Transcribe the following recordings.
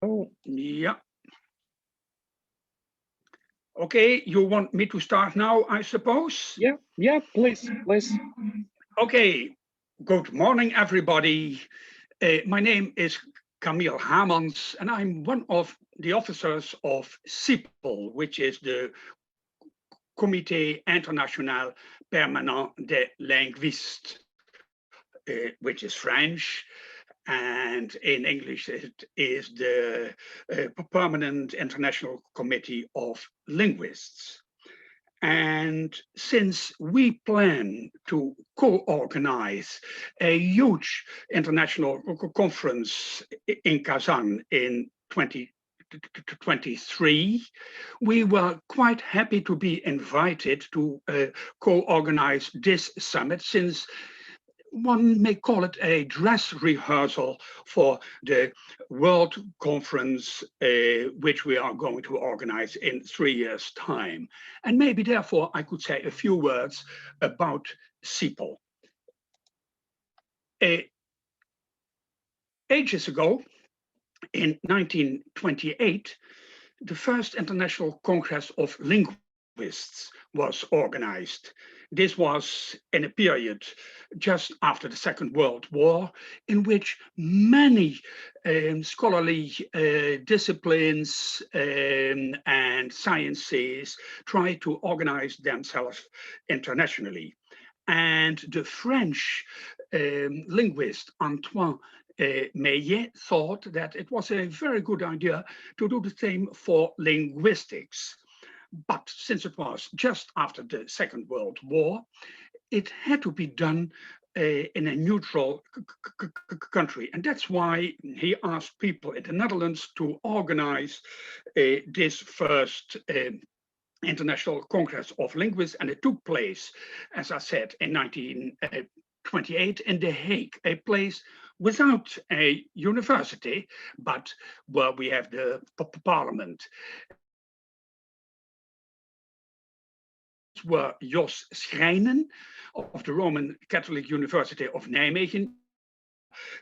Oh, yeah. Okay, you want me to start now, I suppose? Yeah, please. Okay, good morning, everybody. My name is Camille Hamans, and I'm one of the officers of CIPL, which is the Comité International Permanent des Linguistes, which is French. And in English, it is the Permanent International Committee of Linguists. And since we plan to co-organize a huge international conference in Kazan in 2023, we were quite happy to be invited to co-organize this summit, since one may call it a dress rehearsal for the World Conference, which we are going to organize in 3 years' time. And maybe therefore I could say a few words about CIPL. Ages ago, in 1928, the first International Congress of Linguists was organized. This was in a period just after the Second World War, in which many scholarly disciplines and sciences tried to organize themselves internationally. And the French linguist Antoine Meillet thought that it was a very good idea to do the same for linguistics. But since it was just after the Second World War, it had to be done in a neutral country. And that's why he asked people in the Netherlands to organize this first International Congress of Linguists. And it took place, as I said, in 1928 in The Hague, a place without a university, but where we have the parliament. Were Jos Schrijnen of the Roman Catholic University of Nijmegen,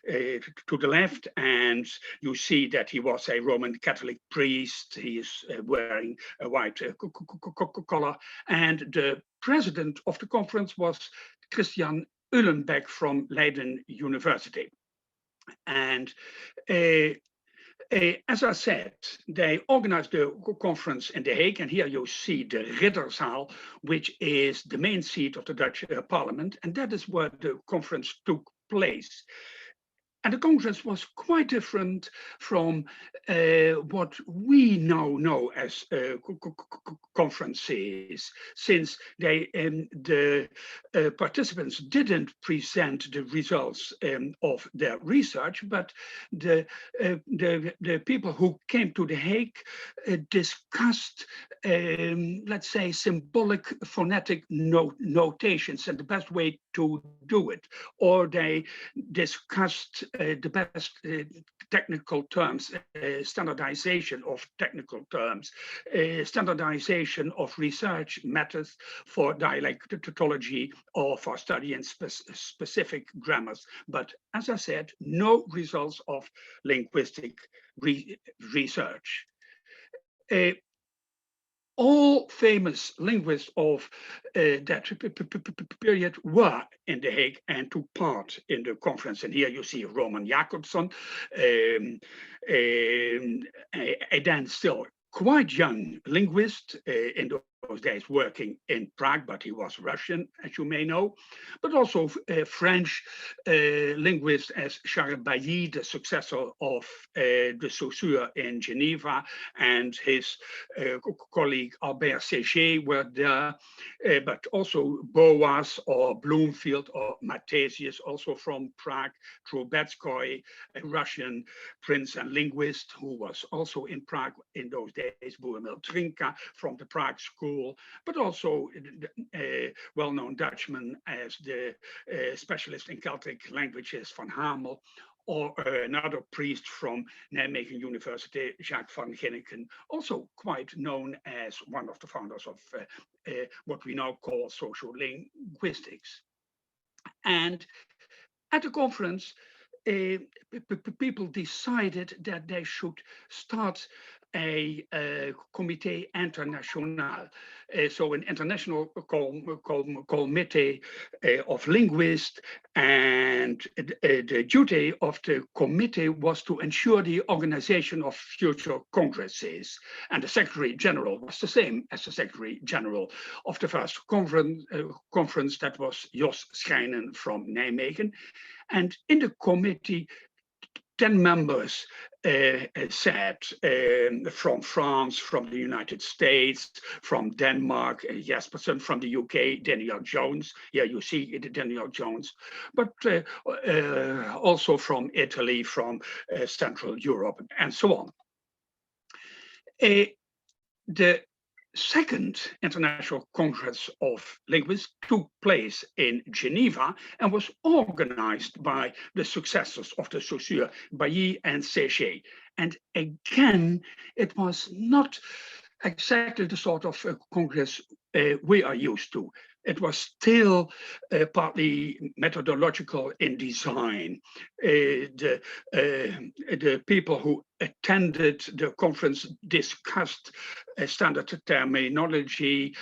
to the left, and you see that he was a Roman Catholic priest. He is wearing a white collar, and the president of the conference was Christian Uhlenbeck from Leiden University. And as I said, they organized the conference in The Hague, and here you see the Ridderzaal, which is the main seat of the Dutch parliament, and that is where the conference took place. And the Congress was quite different from what we now know as conferences, since the participants didn't present the results of their research, but the people who came to The Hague discussed, let's say, symbolic phonetic notations and the best way to do it, or they discussed the best technical terms, standardization of technical terms, standardization of research methods for dialectology or for studying specific grammars. But as I said, no results of linguistic research. All famous linguists of that period were in The Hague and took part in the conference. And here you see Roman Jacobson, a then still quite young linguist, in those days working in Prague, but he was Russian, as you may know, but also French linguist as Charles Bailly, the successor of de Saussure in Geneva, and his colleague Albert Ségué were there, but also Boas or Bloomfield or Mathesius, also from Prague, Trubetskoy, a Russian prince and linguist who was also in Prague in those days, Bohemil Trinka from the Prague School, but also a well-known Dutchman as the specialist in Celtic languages, Van Hamel, or another priest from Nijmegen University, Jacques van Ginneken, also quite known as one of the founders of what we now call social linguistics. And at the conference, people decided that they should start a Comité International, so an international committee of linguists, and the duty of the committee was to ensure the organization of future congresses. And the Secretary General was the same as the Secretary General of the first conference, that was Jos Schijnen from Nijmegen. And in the committee, 10 members said from France, from the United States, from Denmark, Jespersen, from the UK, Daniel Jones. Here you see Daniel Jones, but also from Italy, from Central Europe, and so on. The Second International Congress of Linguists took place in Geneva and was organized by the successors of the Saussure, Bailly and Séché. And again, it was not exactly the sort of congress we are used to. It was still partly methodological in design. The people who attended the conference discussed standard terminology.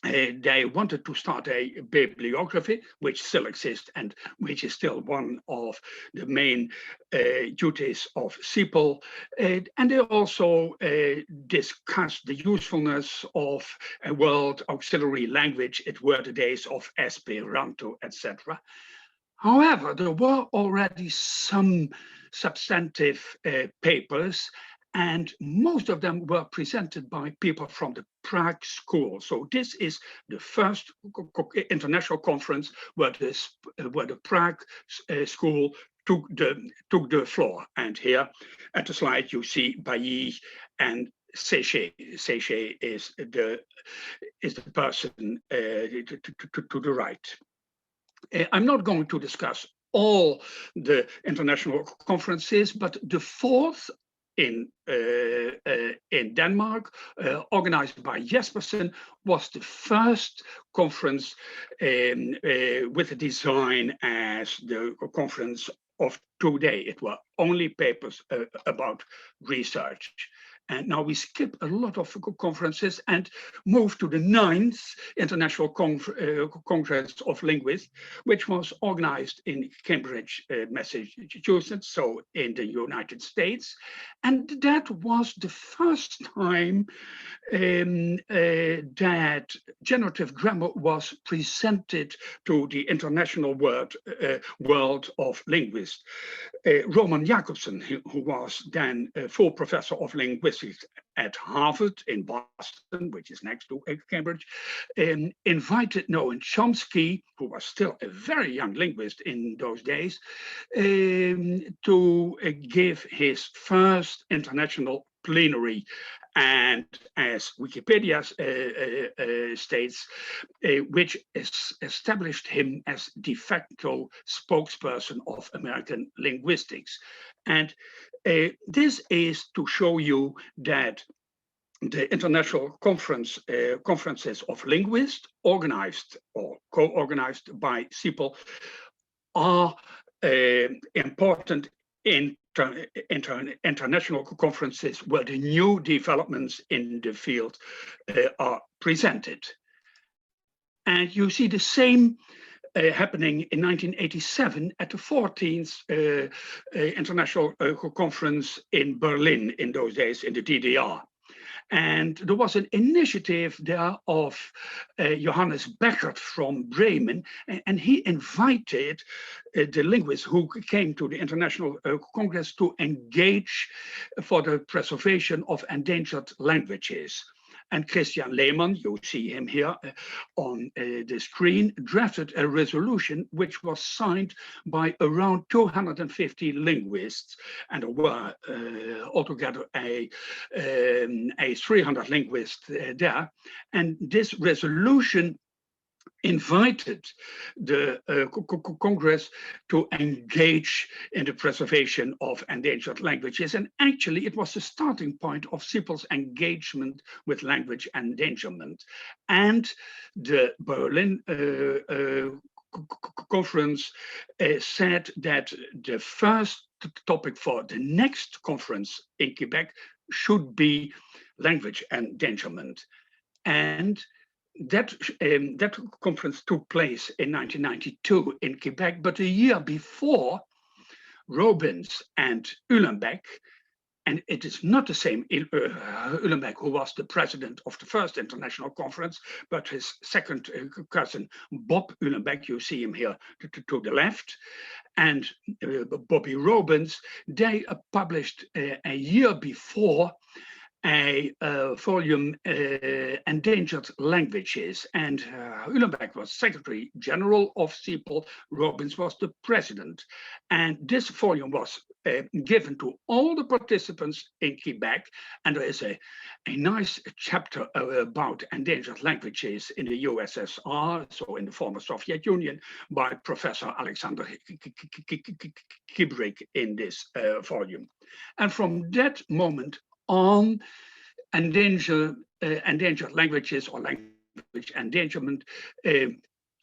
They wanted to start a bibliography, which still exists and which is still one of the main duties of CIPL. And they also discussed the usefulness of a world auxiliary language. It were the days of Esperanto, etc. However, there were already some substantive papers, and most of them were presented by people from the Prague school. So this is the first international conference where the Prague school took the floor. And here at the slide you see Bailly and Séché. Séché is the person to the right. I'm not going to discuss all the international conferences, but the fourth in Denmark, organized by Jespersen, was the first conference with a design as the conference of today. It were only papers about research. And now we skip a lot of conferences and move to the 9th International Congress of Linguists, which was organized in Cambridge, Massachusetts, so in the United States. And that was the first time that generative grammar was presented to the international world of linguists. Roman Jacobsen, who was then a full professor of linguistics at Harvard in Boston, which is next to Cambridge, invited Noam Chomsky, who was still a very young linguist in those days, to give his first international plenary. And as Wikipedia states, which established him as de facto spokesperson of American linguistics. And this is to show you that the international conferences of linguists, organized or co-organized by CIPL, are important international conferences where the new developments in the field are presented. And you see the same happening in 1987 at the 14th International Conference in Berlin, in those days in the DDR. And there was an initiative there of Johannes Beckert from Bremen, and he invited the linguists who came to the International Congress to engage for the preservation of endangered languages. And Christian Lehmann, you see him here on the screen, drafted a resolution which was signed by around 250 linguists, and there were altogether a 300 linguists there. And this resolution invited the Congress to engage in the preservation of endangered languages. And actually, it was the starting point of CIPL's engagement with language endangerment. And the Berlin conference said that the first topic for the next conference in Quebec should be language endangerment. And that conference took place in 1992 in Quebec, but a year before, Robins and Uhlenbeck, and it is not the same Uhlenbeck, who was the president of the first international conference, but his second cousin, Bob Uhlenbeck, you see him here to the left, and Bobby Robins, they published a year before a volume, Endangered Languages, and Uhlenbeck was Secretary General of CIPL, Robins was the president. And this volume was given to all the participants in Quebec, and there is a nice chapter about endangered languages in the USSR, so in the former Soviet Union, by Professor Alexander Kibrik in this volume. And from that moment on, endangered languages or language endangerment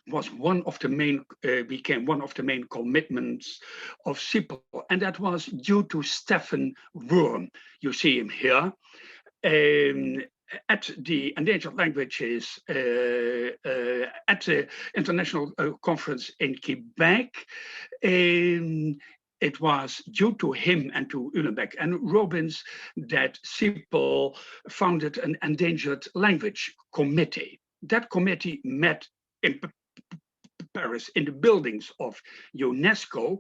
was one of the main, became one of the main commitments of CIPL, and that was due to Stefan Wurm. You see him here. At the endangered languages at the international conference in Quebec, it was due to him and to Uhlenbeck and Robins that CIPL founded an endangered language committee. That committee met in Paris in the buildings of UNESCO,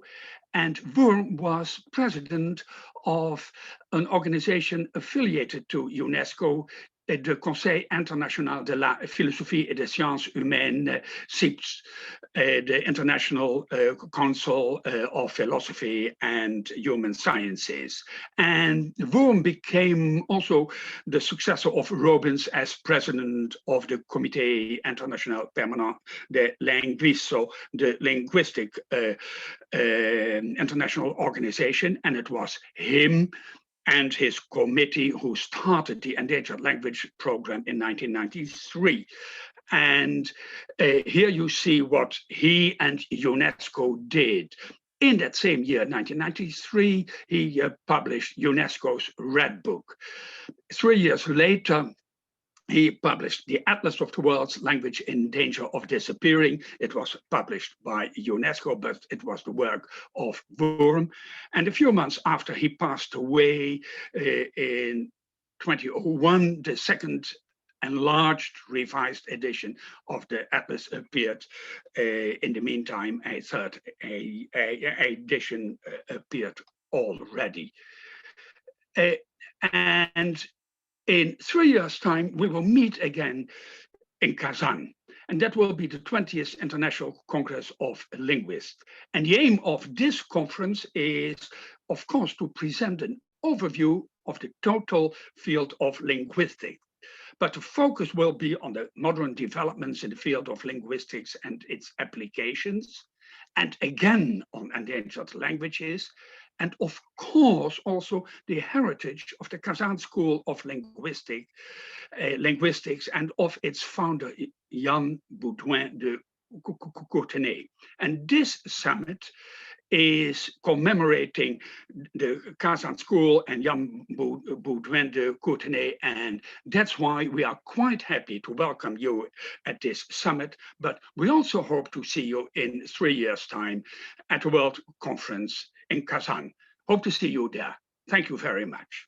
and Wurm was president of an organization affiliated to UNESCO, the Conseil International de la Philosophie et des Sciences Humaines, CIPS, the International Council of Philosophy and Human Sciences. And Wurm became also the successor of Robins as president of the Comité International Permanent des Linguistes, so the linguistic international organization, and it was him and his committee who started the Endangered Language Program in 1993. And here you see what he and UNESCO did. In that same year, 1993, he published UNESCO's Red Book. 3 years later, he published the Atlas of the World's Language in Danger of Disappearing. It was published by UNESCO, but it was the work of Wurm. And a few months after he passed away in 2001, the second enlarged, revised edition of the Atlas appeared. In the meantime, a third edition appeared already. And in 3 years' time, we will meet again in Kazan, and that will be the 20th International Congress of Linguists. And the aim of this conference is, of course, to present an overview of the total field of linguistics. But the focus will be on the modern developments in the field of linguistics and its applications, and again on endangered languages, and of course also the heritage of the Kazan School of Linguistics and of its founder, Jan Boudouin de Courtenay. And this summit is commemorating the Kazan School and Jan Boudouin de Courtenay, and that's why we are quite happy to welcome you at this summit. But we also hope to see you in 3 years' time at the World Conference in Kazan. Hope to see you there. Thank you very much.